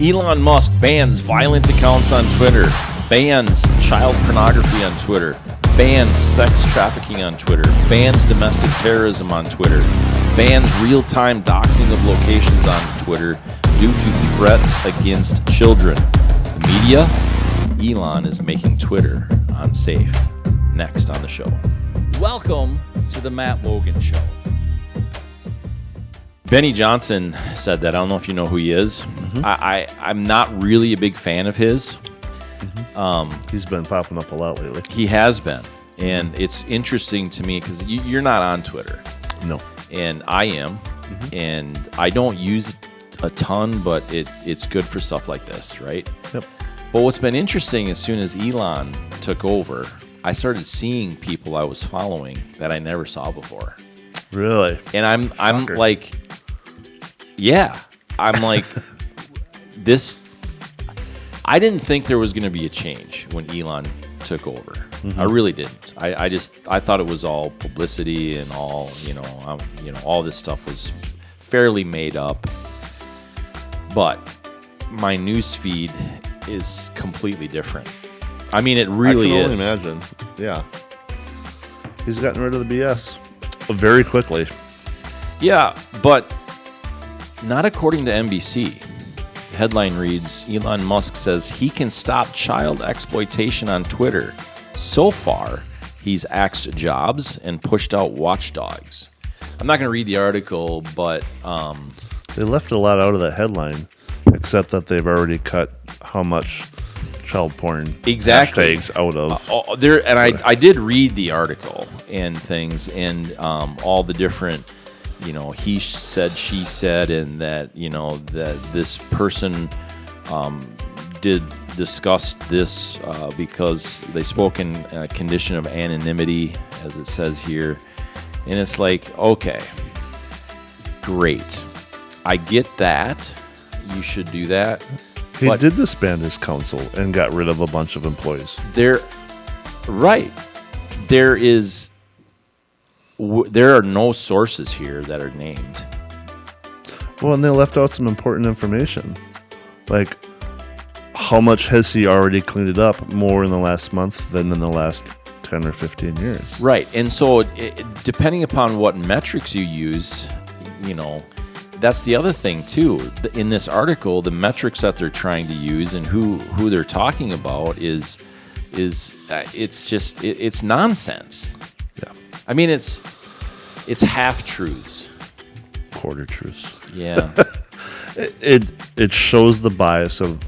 Elon Musk bans violent accounts on Twitter, bans child pornography on Twitter, bans sex trafficking on Twitter, bans domestic terrorism on Twitter, bans real-time doxing of locations on Twitter due to threats against children. The media, Elon is making Twitter unsafe. Next on the show. Welcome to the Matt Logan Show. Benny Johnson said that. I don't know if you know who he is. Mm-hmm. I'm not really a big fan of his. Mm-hmm. He's been popping up a lot lately. He has been. And it's interesting to me because you're not on Twitter. No. And I am. Mm-hmm. And I don't use it a ton, but it's good for stuff like this, right? Yep. But what's been interesting, as soon as Elon took over, I started seeing people I was following that I never saw before. Really? And I'm like, yeah, I'm like, this. I didn't think there was going to be a change when Elon took over. Mm-hmm. I really didn't. I thought it was all publicity and all, all this stuff was fairly made up. But my news feed is completely different. I mean, it really is. I can only imagine. Yeah. He's gotten rid of the BS very quickly. Yeah, but not according to NBC. The headline reads, Elon Musk says he can stop child exploitation on Twitter. So far, he's axed jobs and pushed out watchdogs. I'm not going to read the article, but... They left a lot out of that headline, except that they've already cut how much... child porn hashtags out of there, and I did read the article and things, and all the different, he said, she said, and that that this person did discuss this because they spoke in a condition of anonymity, as it says here, and it's like, okay, great, I get that, you should do that. He did disband his council and got rid of a bunch of employees. Right. There are no sources here that are named. Well, and they left out some important information. Like, how much has he already cleaned it up more in the last month than in the last 10 or 15 years? Right. And so, depending upon what metrics you use, that's the other thing too. In this article, the metrics that they're trying to use and who they're talking about is it's nonsense. Yeah, I mean it's half truths, quarter truths. Yeah, it shows the bias of,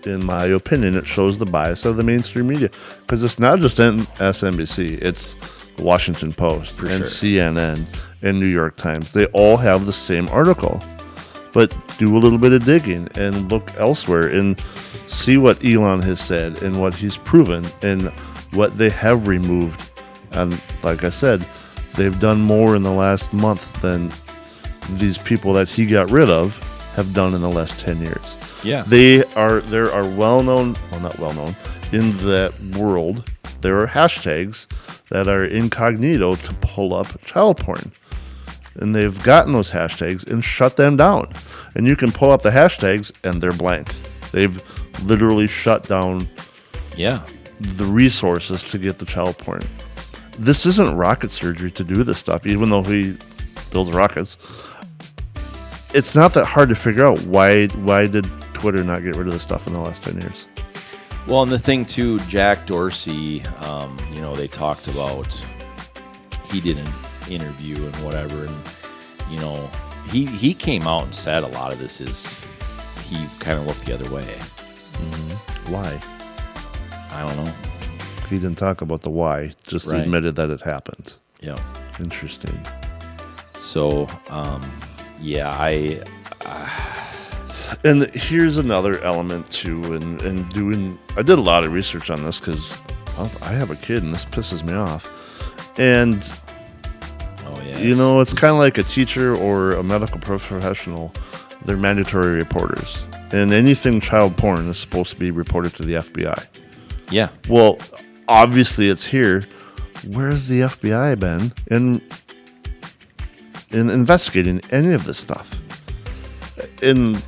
in my opinion, it shows the bias of the mainstream media, because it's not just MSNBC, it's the Washington Post and CNN. And New York Times. They all have the same article. But do a little bit of digging and look elsewhere and see what Elon has said and what he's proven and what they have removed. And like I said, they've done more in the last month than these people that he got rid of have done in the last 10 years. Yeah. There are well-known, well, not well-known, in that world, there are hashtags that are incognito to pull up child porn. And they've gotten those hashtags and shut them down. And you can pull up the hashtags and they're blank. They've literally shut down the resources to get the child porn. This isn't rocket surgery to do this stuff, even though he builds rockets. It's not that hard to figure out why did Twitter not get rid of this stuff in the last 10 years. Well, and the thing too, Jack Dorsey, they talked about, he did an interview and whatever, and he came out and said a lot of this is he kind of looked the other way. Mm-hmm. Why? I don't know. He didn't talk about the why, just admitted that it happened. Yeah. Interesting. So, and here's another element too, and I did a lot of research on this because I have a kid and this pisses me off. And it's kind of like a teacher or a medical professional. They're mandatory reporters. And anything child porn is supposed to be reported to the FBI. Yeah. Well, obviously it's here. Where's the FBI been in investigating any of this stuff? And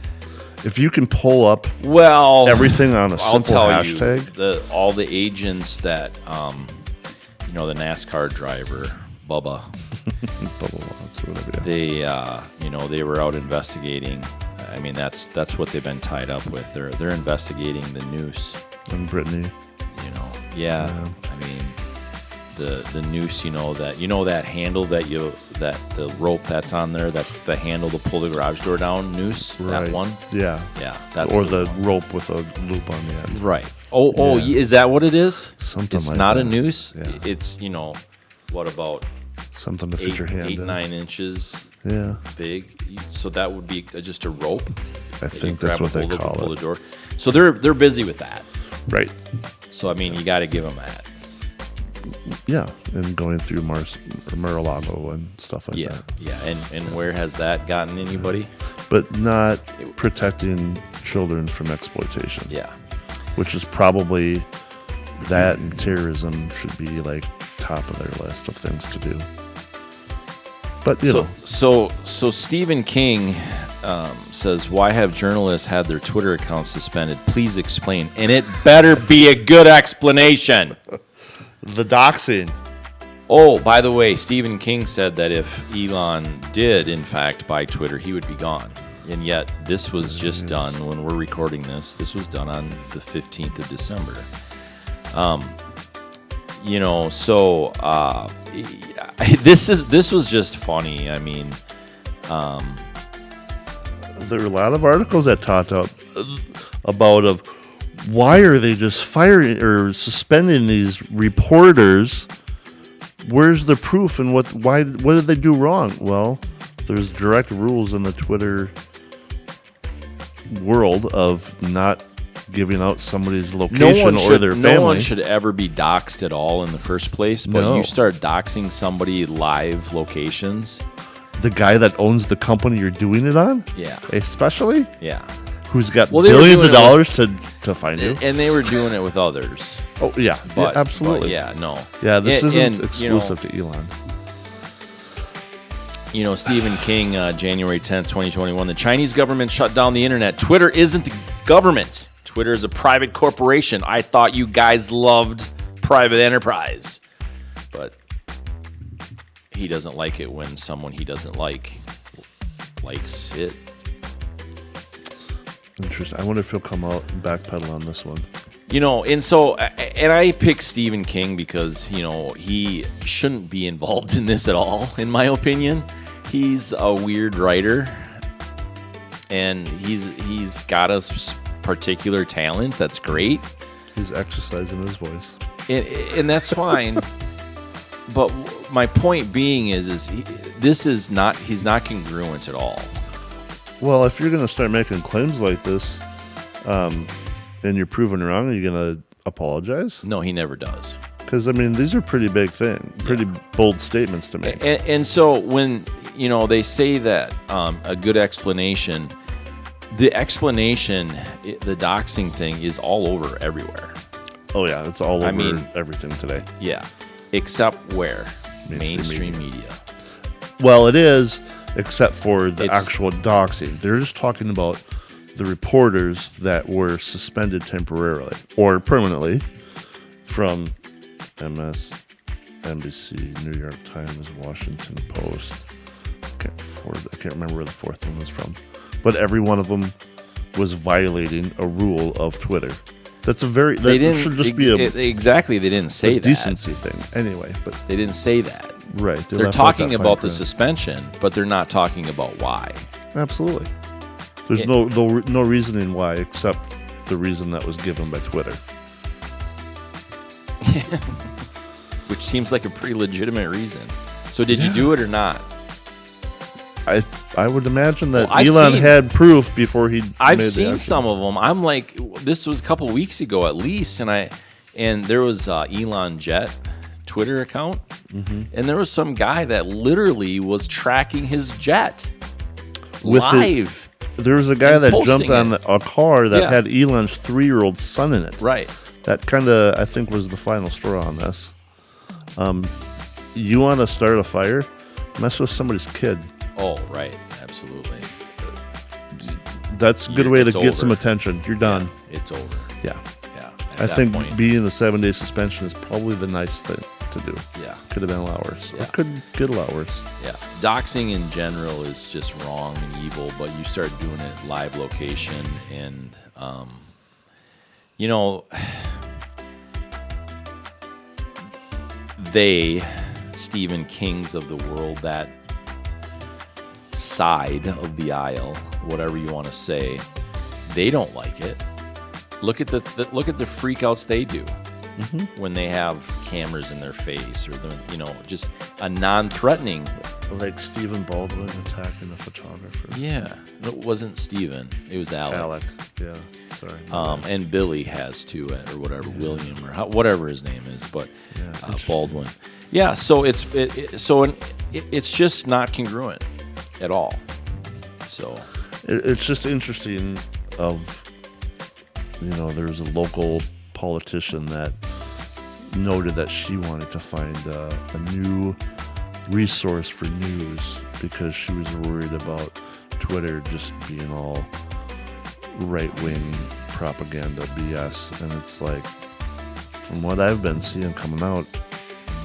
If you can pull up Well, everything on a I'll simple tell hashtag, you, all the agents that, the NASCAR driver, Bubba, they, they were out investigating. I mean, that's what they've been tied up with. They're investigating the noose. And Brittany. Yeah. I mean, the noose. That handle that the rope that's on there. That's the handle to pull the garage door down. Noose. Right. That one. Yeah. Yeah. That's the rope with a loop on the end. Right. Oh, is that what it is? Something it's like not that. a noose. Yeah. It's what about something to fit your hand 8, in. 9 inches big. So that would be just a rope. I think that's what they call pull it. The door. So they're busy with that. Right. So I mean, you got to give them that. Yeah, and going through Mar-a-Lago and stuff like that. Yeah. And where has that gotten anybody? But not protecting children from exploitation. Yeah. Which is probably that and terrorism should be like top of their list of things to do. But So Stephen King says, why have journalists had their Twitter accounts suspended? Please explain. And it better be a good explanation. The doxing. Oh, by the way, Stephen King said that if Elon did, in fact, buy Twitter, he would be gone. And yet, this was just done when we're recording this. This was done on the 15th of December. This was just funny. I mean, there are a lot of articles that talked about of why are they just firing or suspending these reporters? Where's the proof and what did they do wrong? Well, there's direct rules in the Twitter world of not giving out somebody's location or their family. No one should ever be doxxed at all in the first place, but you start doxing somebody live locations. The guy that owns the company you're doing it on? Yeah. Especially? Yeah. Who's got billions of dollars to find you. And they were doing it with others. Oh, yeah. Absolutely. No. Yeah, this isn't exclusive to Elon. Stephen King, January 10th, 2021, the Chinese government shut down the internet. Twitter isn't the government. Twitter is a private corporation. I thought you guys loved private enterprise. But he doesn't like it when someone he doesn't likes it. Interesting. I wonder if he'll come out and backpedal on this one. And I pick Stephen King because, he shouldn't be involved in this at all, in my opinion. He's a weird writer, and he's got a particular talent that's great. He's exercising his voice. And that's fine. But my point being is he's not congruent at all. Well, if you're going to start making claims like this, and you're proven wrong, are you going to apologize? No, he never does. Because, these are pretty big things, pretty bold statements to make. And so when, they say that a good explanation, the explanation, the doxing thing is all over everywhere. Oh, yeah, it's all over everything today. Yeah, except where? Mainstream media. Well, it is, except for the actual doxing. They're just talking about the reporters that were suspended temporarily or permanently from MSNBC, New York Times, Washington Post. I can't remember where the fourth one was from. But every one of them was violating a rule of Twitter. That should just be exactly. They didn't say that. Decency thing. Anyway, but they didn't say that. Right. They're talking about the suspension, but they're not talking about why. Absolutely. There's no reasoning why except the reason that was given by Twitter. Which seems like a pretty legitimate reason. So did you do it or not? I would imagine that Elon had proof before he. I've seen some of them. I'm like, this was a couple weeks ago at least, and there was Elon Jet Twitter account, and there was some guy that literally was tracking his jet live. There was a guy that jumped on a car that had Elon's 3-year-old son in it. Right. That kind of, I think, was the final straw on this. You want to start a fire? Mess with somebody's kid. Oh, right. Absolutely. that's a good way to it's get over. some attention. You're done. It's over. Yeah. Yeah. I think being a 7-day suspension is probably the nice thing to do. Yeah. Could have been a lot worse. Yeah. Or could get a lot worse. Yeah. Doxing in general is just wrong and evil, but you start doing it live location and, they, Stephen Kings of the world, that side of the aisle, whatever you want to say, they don't like it. Look at the freakouts they do when they have cameras in their face, or just a non-threatening. Like Stephen Baldwin attacking the photographer. Yeah, it wasn't Stephen. It was Alex. Alex. Yeah. Sorry. And Billy has too, or whatever, William, or whatever his name is, but Baldwin. Yeah. So it's just not congruent at all. So it's just interesting. There's a local politician that noted that she wanted to find a new resource for news because she was worried about Twitter just being all right-wing propaganda BS. And it's like, from what I've been seeing coming out,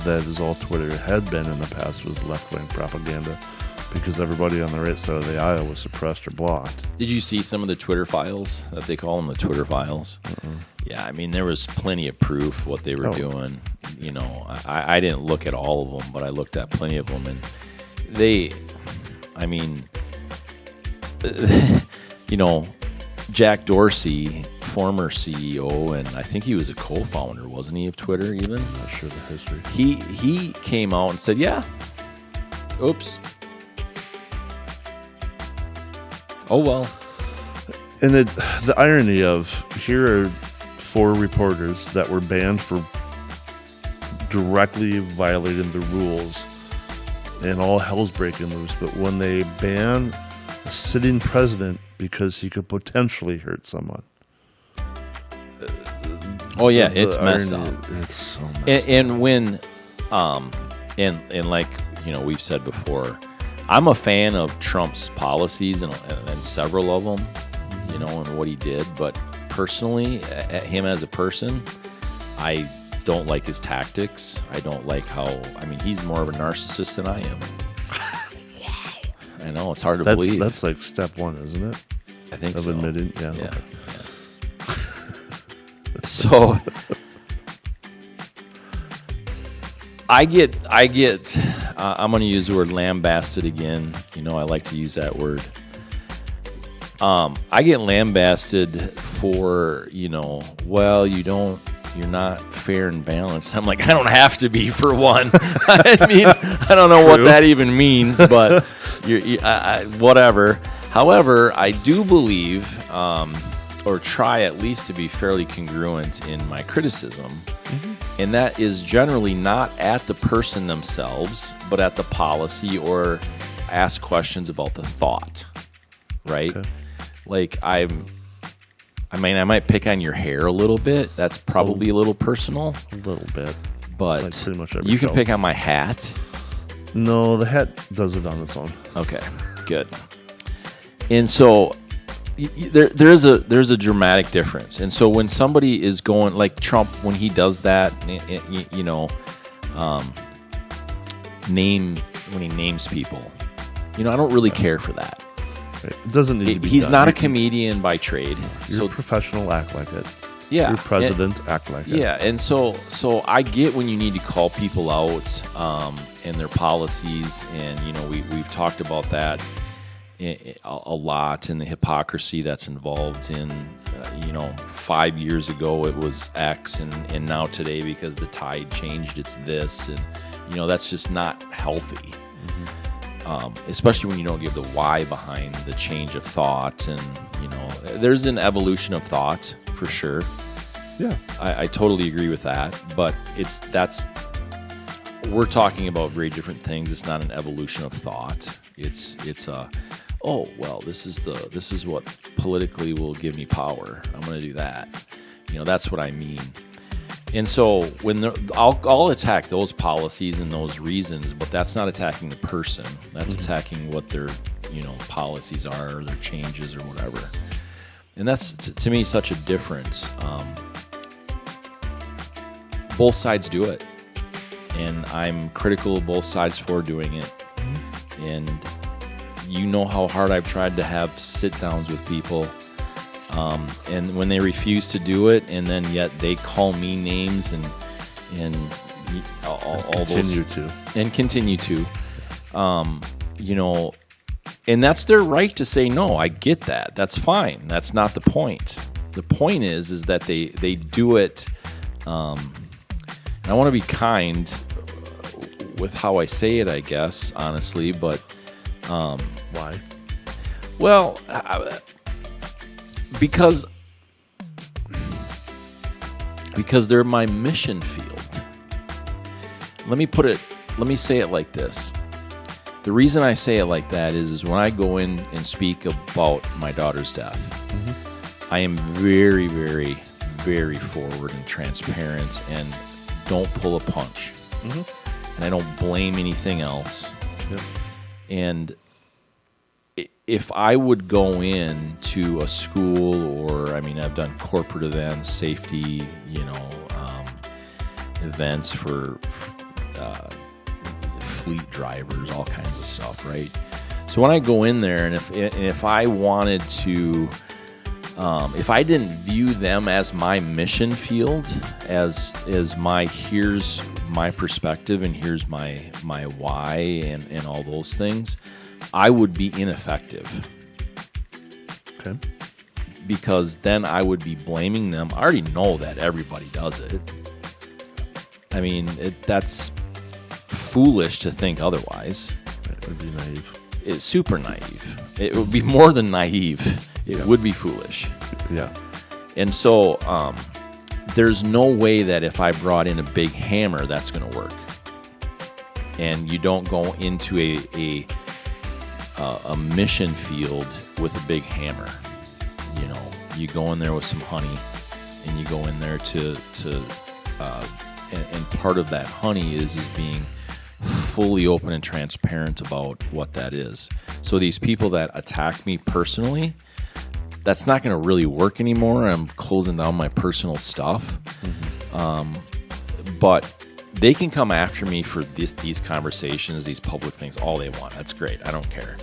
that is all Twitter had been in the past, was left-wing propaganda, because everybody on the right side of the aisle was suppressed or blocked. Did you see some of the Twitter files that they call them, the Twitter files? Yeah, I mean, there was plenty of proof what they were doing. I didn't look at all of them, but I looked at plenty of them, and Jack Dorsey, former CEO, and I think he was a co-founder, wasn't he, of Twitter even? I'm not sure the history. He came out and said, yeah, oops. Oh, well. And the irony of, here are 4 reporters that were banned for directly violating the rules, and all hell's breaking loose. But when they ban a sitting president because he could potentially hurt someone. Oh, yeah, it's messed up. It's so messed up. And when, and like, we've said before, I'm a fan of Trump's policies and several of them, and what he did. But personally, him as a person, I don't like his tactics. I don't like he's more of a narcissist than I am. Wow. I know, it's hard to believe. That's like step 1, isn't it? I think so. Of admitting, yeah. Yeah. Okay. So I get. I'm going to use the word lambasted again. I like to use that word. I get lambasted for you're not fair and balanced. I'm like, I don't have to be, for one. I mean, I don't know what that even means, but whatever. However, I do believe, or try at least to be fairly congruent in my criticism. And that is generally not at the person themselves, but at the policy, or ask questions about the thought, right? Okay. Like, I might pick on your hair a little bit. That's probably a little personal. A little bit. But like pretty much every you can show. pick on my hat. No, the hat does it on its own. Okay, good. And so there's a dramatic difference. And so when somebody is going, like Trump, when he does that, when he names people, I don't really care for that. It doesn't need to be He's done. not a comedian by trade. You're a professional, act like it. Yeah. You're president, act like it. Yeah, and so I get when you need to call people out and their policies, and we've talked about that a lot, and the hypocrisy that's involved in 5 years ago it was X, and now today, because the tide changed, it's this, and that's just not healthy. Especially when you don't give the why behind the change of thought, and there's an evolution of thought for sure. Yeah, I totally agree with that, but we're talking about very different things. It's not an evolution of thought. It's this is what politically will give me power. I'm going to do that. That's what I mean. And so when I'll attack those policies and those reasons, but that's not attacking the person. That's attacking what their policies are, or their changes, or whatever. And that's, to me, such a difference. Both sides do it. And I'm critical of both sides for doing it. And you know how hard I've tried to have sit-downs with people. And when they refuse to do it, and then yet they call me names and all those. And continue to. You know, and that's their right to say no. I get that. That's fine. That's not the point. The point is that they do it. And I want to be kind with how I say it, I guess, honestly. But why? Well, because they're my mission field. Let me say it like this. The reason I say it like that is when I go in and speak about my daughter's death, I am very, very, very forward and transparent and don't pull a punch. And I don't blame anything else. Yep. And if I would go into a school, or I've done corporate events, safety, events for fleet drivers, all kinds of stuff, right? So when I go in there, and if I wanted to, if I didn't view them as my mission field, as here's my perspective and here's my why and all those things, I would be ineffective. Okay. Because then I would be blaming them. I already know that everybody does it. That's foolish to think otherwise. It would be naive. It's super naive. It would be more than naive. It would be foolish. Yeah. And so there's no way that if I brought in a big hammer, that's going to work. And you don't go into a mission field with a big hammer. You go in there with some honey, and you go in there and part of that honey is being fully open and transparent about what that is. So these people that attack me personally, that's not going to really work anymore. I'm closing down my personal stuff. But they can come after me for these conversations, these public things, all they want. That's great. I don't care.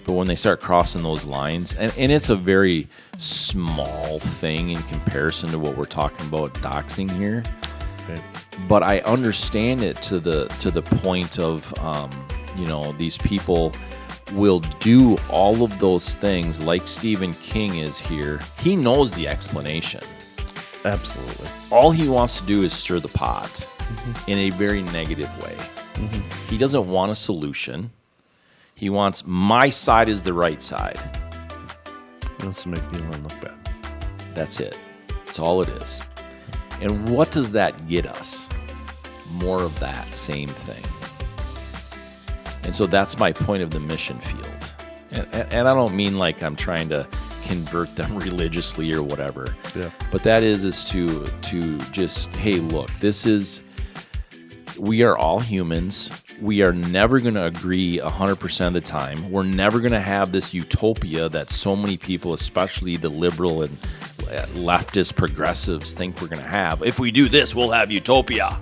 But when they start crossing those lines, and it's a very small thing in comparison to what we're talking about doxing here. Okay. But I understand it to the point of, these people will do all of those things like Stephen King is here. He knows the explanation. Absolutely. All he wants to do is stir the pot in a very negative way. He doesn't want a solution. He wants my side is the right side. He wants to make Elon look bad. That's it. That's all it is. And what does that get us? More of that same thing. And so that's my point of the mission field. And I don't mean like I'm trying to convert them religiously or whatever. Yeah. But that is to just, hey, look, we are all humans. We are never going to agree 100% of the time. We're never going to have this utopia that so many people, especially the liberal and leftist progressives, think we're going to have. If we do this, we'll have utopia.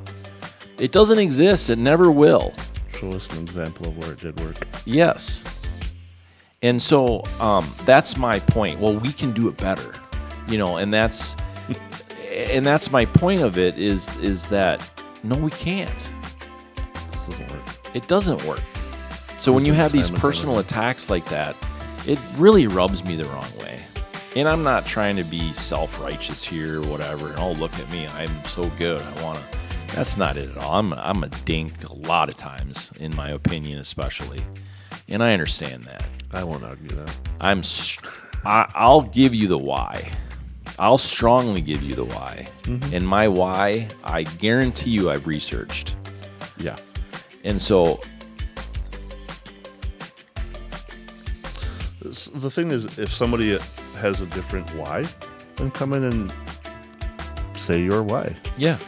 It doesn't exist. It never will. Show us an example of where it did work. Yes. And so that's my point. Well, we can do it better, and that's my point of it is that no, we can't. This doesn't work. It doesn't work. So when you have these personal attacks like that, it really rubs me the wrong way. And I'm not trying to be self-righteous here or whatever. And oh, look at me, I'm so good. I want to. That's not it at all. I'm a dink a lot of times, in my opinion, especially. And I understand that. I won't argue that. I'll give you the why. I'll strongly give you the why. And my why, I guarantee you I've researched. Yeah. And so the thing is, if somebody has a different why, then come in and say your why. Yeah.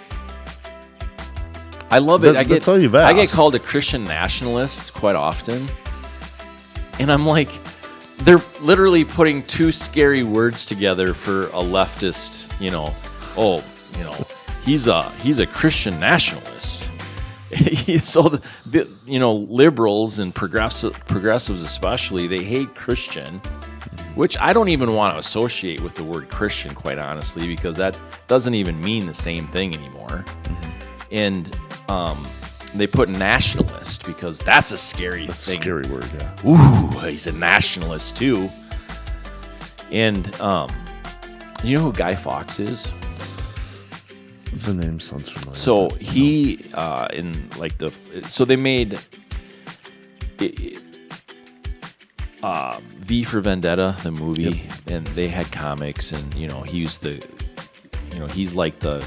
I love it. That's all you've asked. I get called a Christian nationalist quite often. And I'm like, they're literally putting two scary words together for a leftist, he's a Christian nationalist. So liberals and progressives especially, they hate Christian, which I don't even want to associate with the word Christian, quite honestly, because that doesn't even mean the same thing anymore. And they put nationalist because that's a scary thing. Scary word, yeah. Ooh, he's a nationalist too. And you know who Guy Fawkes is? The name sounds familiar. So he so they made V for Vendetta, the movie, and they had comics, and he's like the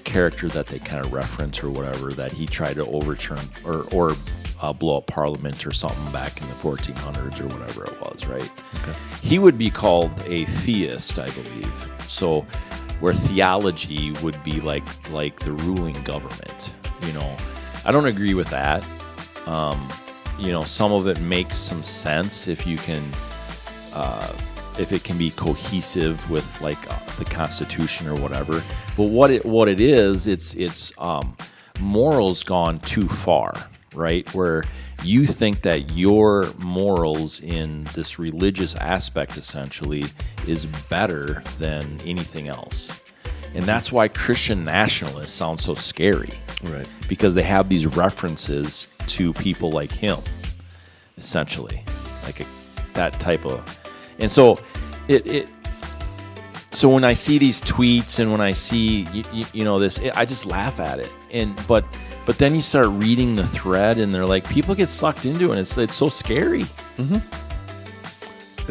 character that they kind of reference or whatever, that he tried to overturn or blow up Parliament or something back in the 1400s or whatever it was, right? Okay. He would be called a theist, I believe. So where theology would be like the ruling government. I don't agree with that. Some of it makes some sense if you can, if it can be cohesive with the Constitution or whatever. But what it is, it's morals gone too far, right? Where you think that your morals in this religious aspect essentially is better than anything else. And that's why Christian nationalists sound so scary. Right. Because they have these references to people like him, essentially. That type of... And so so when I see these tweets and when I see this, I just laugh at it. But then you start reading the thread, and they're like, people get sucked into it. And it's so scary. Mm-hmm.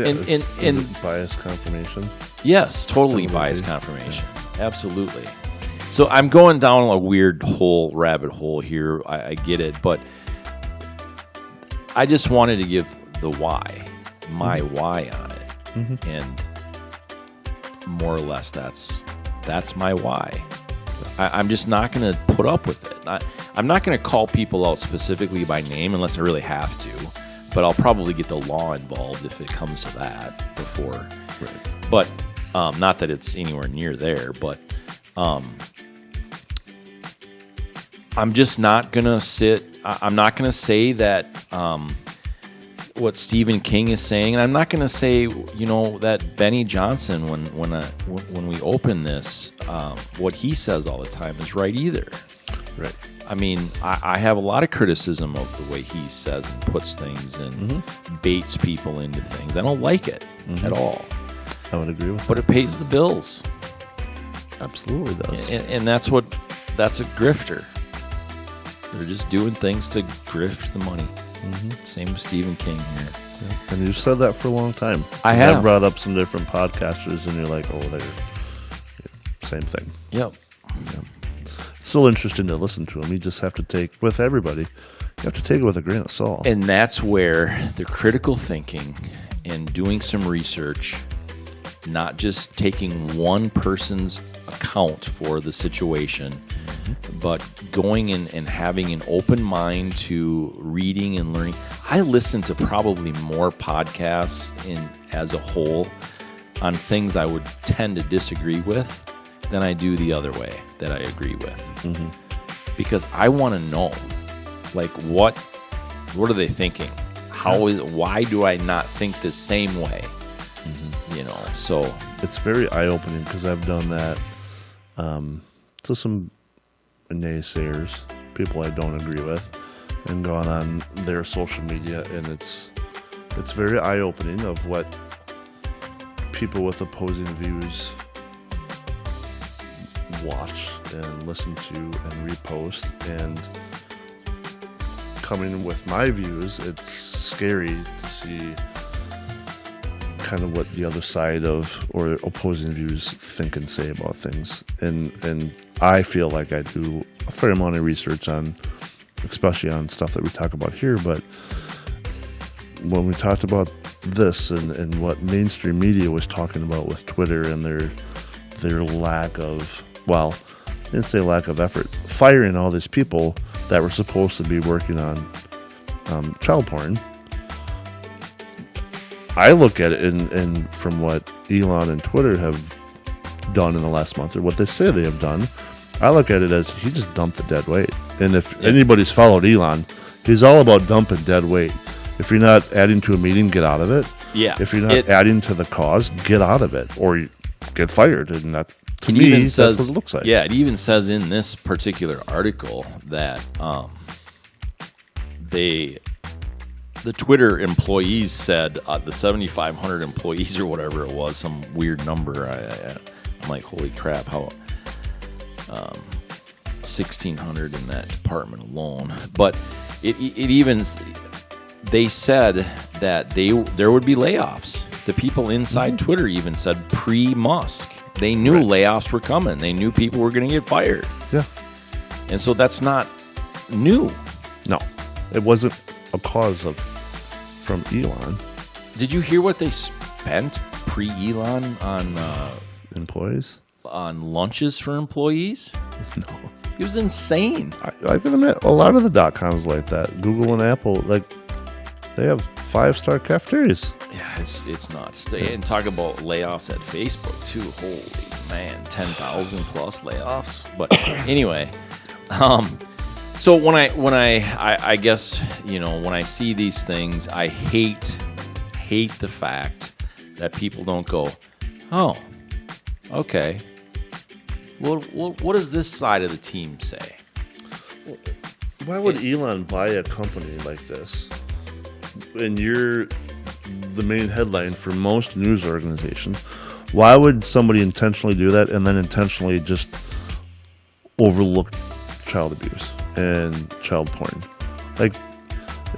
Yeah, is it bias confirmation? Yes, totally bias confirmation. Yeah. Absolutely. So I'm going down a weird rabbit hole here. I get it, but I just wanted to give the why, my why on it, and more or less that's my why. I'm just not going to put up with it. I'm not going to call people out specifically by name unless I really have to, but I'll probably get the law involved if it comes to that before. Right. But not that it's anywhere near there, but I'm just not going to I'm not going to say that what Stephen King is saying, and I'm not going to say, that Benny Johnson, when we open this, what he says all the time is right either. Right. I mean, I have a lot of criticism of the way he says and puts things and baits people into things. I don't like it at all. I would agree with that. But it pays the bills. Absolutely does. And that's a grifter. They're just doing things to grift the money. Same with Stephen King here. Yeah. And you've said that for a long time. I have. I've brought up some different podcasters, and you're like, oh, they're same thing. Yep. Yeah. It's still interesting to listen to them. You just have to take, with everybody, you have to take it with a grain of salt. And that's where the critical thinking and doing some research, not just taking one person's account for the situation, but going in and having an open mind to reading and learning. I listen to probably more podcasts as a whole on things I would tend to disagree with than I do the other way that I agree with. Because I want to know, what are they thinking? Why do I not think the same way? So it's very eye-opening because I've done that to some naysayers, people I don't agree with, and gone on their social media, and it's very eye-opening of what people with opposing views watch and listen to and repost. And coming with my views, it's scary to see kind of what the other side of or opposing views think and say about things. And I feel like I do a fair amount of research on, especially on stuff that we talk about here, but when we talked about this and what mainstream media was talking about with Twitter and their lack of, well, I didn't say lack of effort, firing all these people that were supposed to be working on child porn, I look at it, and from what Elon and Twitter have done in the last month, or what they say they have done, I look at it as he just dumped the dead weight. And if anybody's followed Elon, he's all about dumping dead weight. If you're not adding to a meeting, get out of it. Yeah. If you're not adding to the cause, get out of it, or you get fired. And that, to It me, even that's says, what it looks like. Yeah, it even says in this particular article that the Twitter employees said the 7,500 employees or whatever it was, some weird number. I'm like, holy crap, how 1,600 in that department alone. But it even, they said that there would be layoffs. The people inside Twitter even said pre-Musk. They knew layoffs were coming. They knew people were going to get fired. Yeah. And so that's not new. No, it wasn't a cause from Elon. Did you hear what they spent pre-Elon on Employees? on lunches for employees? No. It was insane. I can admit, a lot of the .coms like that. Google and Apple, like, they have 5-star cafeterias. Yeah, it's nuts. And talk about layoffs at Facebook too. Holy man, 10,000 plus layoffs. But anyway, so when I guess, you know, when I see these things, I hate the fact that people don't go, oh, okay. Well, what does this side of the team say? Why would Elon buy a company like this? And you're the main headline for most news organizations. Why would somebody intentionally do that and then intentionally just overlook child abuse and child porn? Like,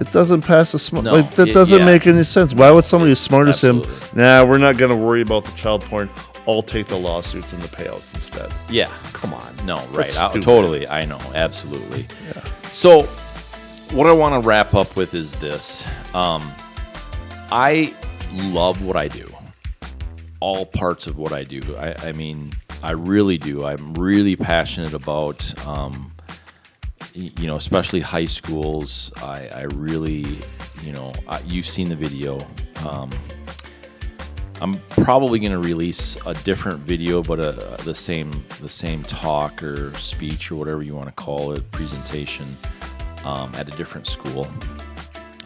it doesn't pass the smart. No, like, that doesn't make any sense. Why would somebody as smart as him? Absolutely. Nah, we're not going to worry about the child porn. I'll take the lawsuits and the payouts instead. Yeah, come on. No, right. That's stupid. Totally. I know. Absolutely. Yeah. So, what I want to wrap up with is this. I love what I do. All parts of what I do. I mean, I really do. I'm really passionate about, you know, especially high schools. I really, you know, you've seen the video. I'm probably going to release a different video, but the same talk or speech or whatever you want to call it, presentation, at a different school.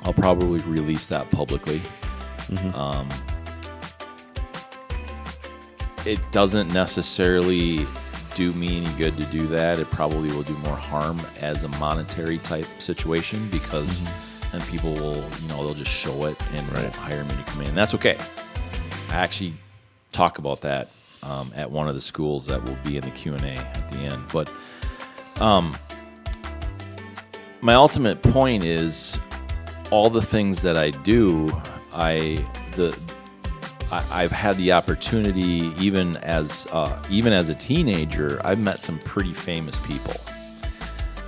I'll probably release that publicly. It doesn't necessarily do me any good to do that. It probably will do more harm as a monetary type situation because then people will, you know, they'll just show it and won't hire me to come in. And that's okay. I actually talk about that at one of the schools that will be in the Q&A at the end. But my ultimate point is all the things that I do, I've had the opportunity, even as a teenager, I've met some pretty famous people,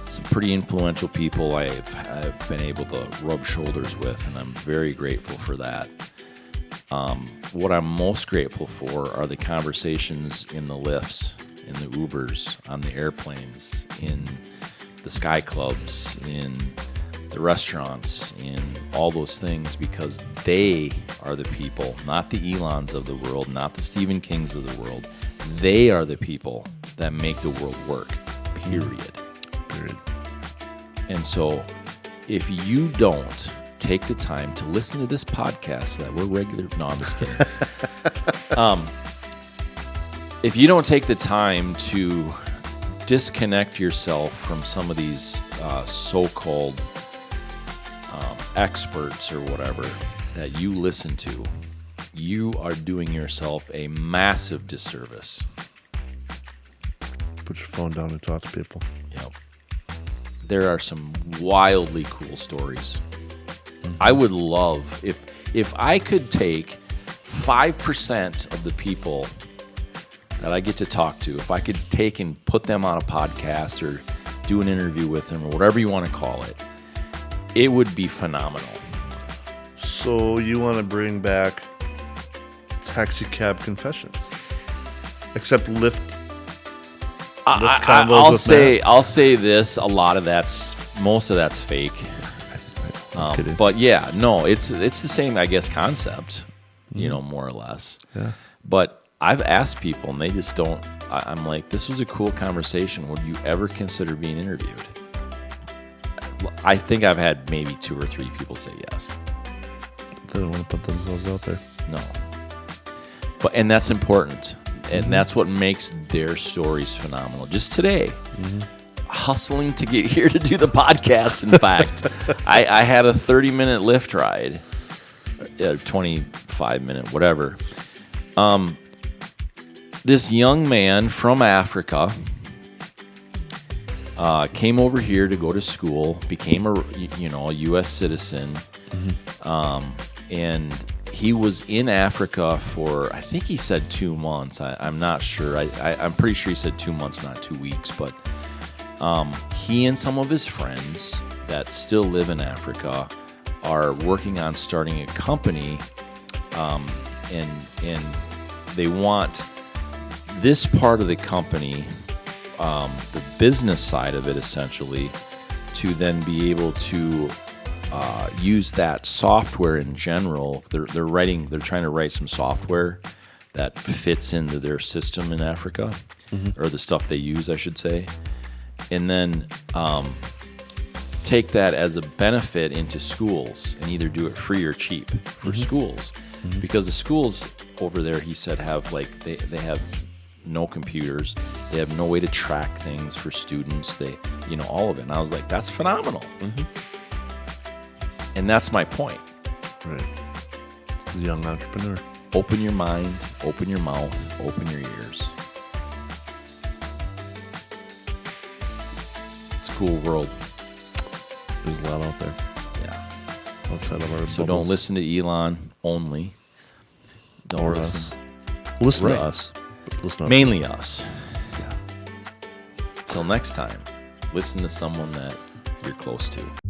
some pretty influential people I've been able to rub shoulders with, and I'm very grateful for that. What I'm most grateful for are the conversations in the lifts, in the Ubers, on the airplanes, in the sky clubs, in the restaurants, in all those things, because they are the people, not the Elons of the world, not the Stephen Kings of the world. They are the people that make the world work, period. And so if you don't take the time to listen to this podcast so that we're regular, no, I'm just kidding. If you don't take the time to disconnect yourself from some of these so-called experts or whatever that you listen to, you are doing yourself a massive disservice. Put your phone down and talk to people. Yep. There are some wildly cool stories. I would love if I could take 5% of the people that I get to talk to, if I could take and put them on a podcast or do an interview with them or whatever you want to call it, it would be phenomenal. So you want to bring back taxi cab confessions, except Lyft combos with Matt? I'll say this: a lot of most of that's fake. But yeah, no, it's the same, I guess, concept. you know, more or less. Yeah. But I've asked people, and they just don't. I'm like, this was a cool conversation. Would you ever consider being interviewed? I think I've had maybe 2 or 3 people say yes. They don't want to put themselves out there. No. And that's important. And that's what makes their stories phenomenal. Just today, hustling to get here to do the podcast, in fact. I had a 30-minute Lyft ride, 25-minute, whatever. This young man from Africa came over here to go to school, became a U.S. citizen, and he was in Africa for, I think he said 2 months. I'm not sure. I'm pretty sure he said 2 months, not 2 weeks. But he and some of his friends that still live in Africa are working on starting a company, and they want this part of the company, the business side of it essentially, to then be able to use that software in general. They're trying to write some software that fits into their system in Africa, or the stuff they use, I should say, and then take that as a benefit into schools and either do it free or cheap for schools, because the schools over there, he said, have they have no computers, they have no way to track things for students, all of it. And I was like, that's phenomenal. And that's my point. Right. The young entrepreneur. Open your mind, open your mouth, open your ears. It's a cool world. There's a lot out there. Yeah. Outside of our So bubbles. don't listen to Elon only. Don't Or listen. us. Listen Right. to us. But listen to Mainly us. Yeah. Till next time, listen to someone that you're close to.